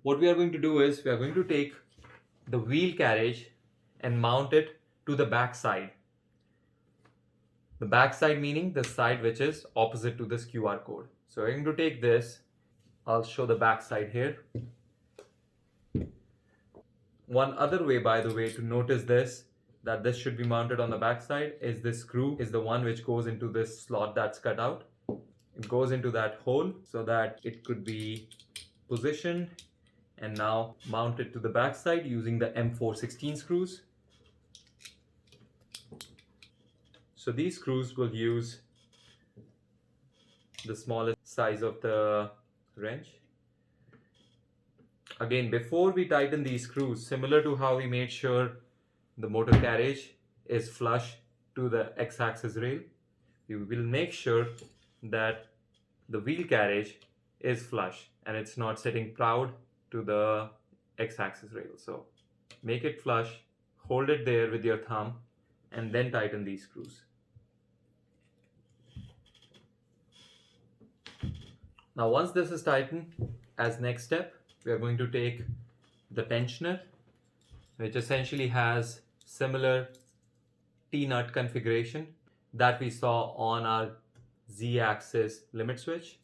What we are going to do is we are going to take the wheel carriage and mount it to the back side. The back side meaning the side which is opposite to this QR code. So we're going to take this. I'll show the back side here. One other way, by the way, to notice this, that this should be mounted on the back side, is this screw is the one which goes into this slot that's cut out. It goes into that hole so that it could be positioned and now mounted to the back side using the M416 screws. So these screws will use the smallest size of the wrench. Again, before we tighten these screws, similar to how we made sure the motor carriage is flush to the X-axis rail, we will make sure that the wheel carriage is flush and it's not sitting proud to the X-axis rail. So make it flush, hold it there with your thumb, and then tighten these screws. Now once this is tightened, as next step, we are going to take the tensioner, which essentially has similar T-nut configuration that we saw on our Z-axis limit switch.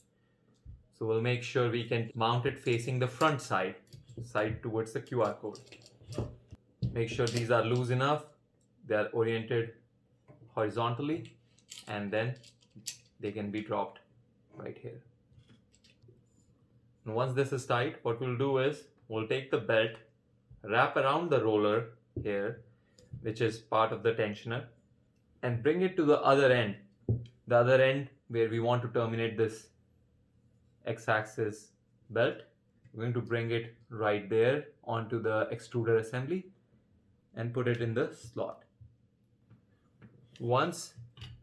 So we'll make sure we can mount it facing the front side towards the QR code. Make sure these are loose enough, they are oriented horizontally, and then they can be dropped right here. And once this is tight, what we'll do is we'll take the belt, wrap around the roller here, which is part of the tensioner, and bring it to the other end where we want to terminate this X-axis belt. We're going to bring it right there onto the extruder assembly and put it in the slot. Once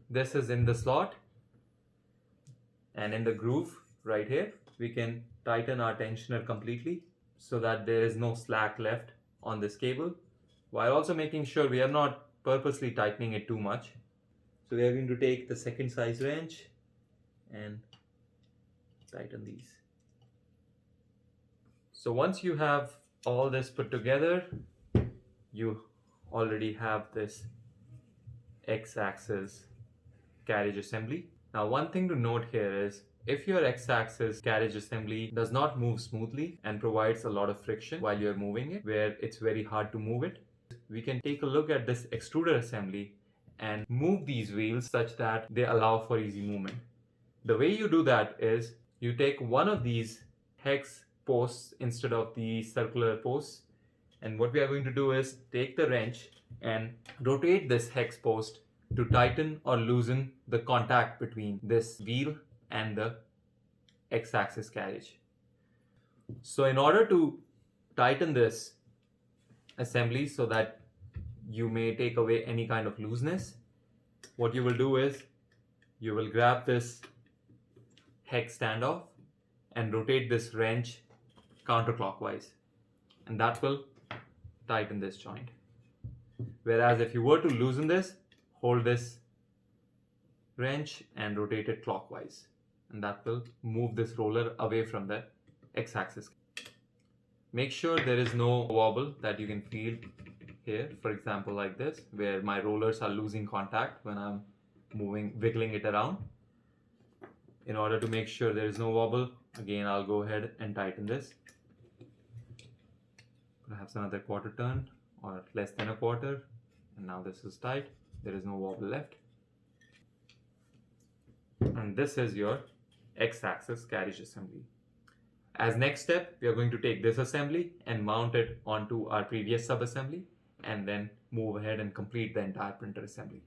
this is in the slot and in the groove right here, we can tighten our tensioner completely so that there is no slack left on this cable, while also making sure we are not purposely tightening it too much. So we are going to take the second size wrench and tighten these. So once you have all this put together, you already have this X-axis carriage assembly. Now one thing to note here is, if your X-axis carriage assembly does not move smoothly and provides a lot of friction while you're moving it, where it's very hard to move it, we can take a look at this extruder assembly and move these wheels such that they allow for easy movement. The way you do that is you take one of these hex posts instead of the circular posts, and what we are going to do is take the wrench and rotate this hex post to tighten or loosen the contact between this wheel and the X-axis carriage. So in order to tighten this assembly so that you may take away any kind of looseness, what you will do is you will grab this hex standoff and rotate this wrench counterclockwise, and that will tighten this joint. Whereas if you were to loosen this, hold this wrench and rotate it clockwise, and that will move this roller away from the X-axis. Make sure there is no wobble that you can feel here, for example like this, where my rollers are losing contact when I'm wiggling it around. In order to make sure there is no wobble, again I'll go ahead and tighten this. Perhaps another quarter turn or less than a quarter, and now this is tight. There is no wobble left. And this is your X-axis carriage assembly. As next step, we are going to take this assembly and mount it onto our previous sub-assembly, and then move ahead and complete the entire printer assembly.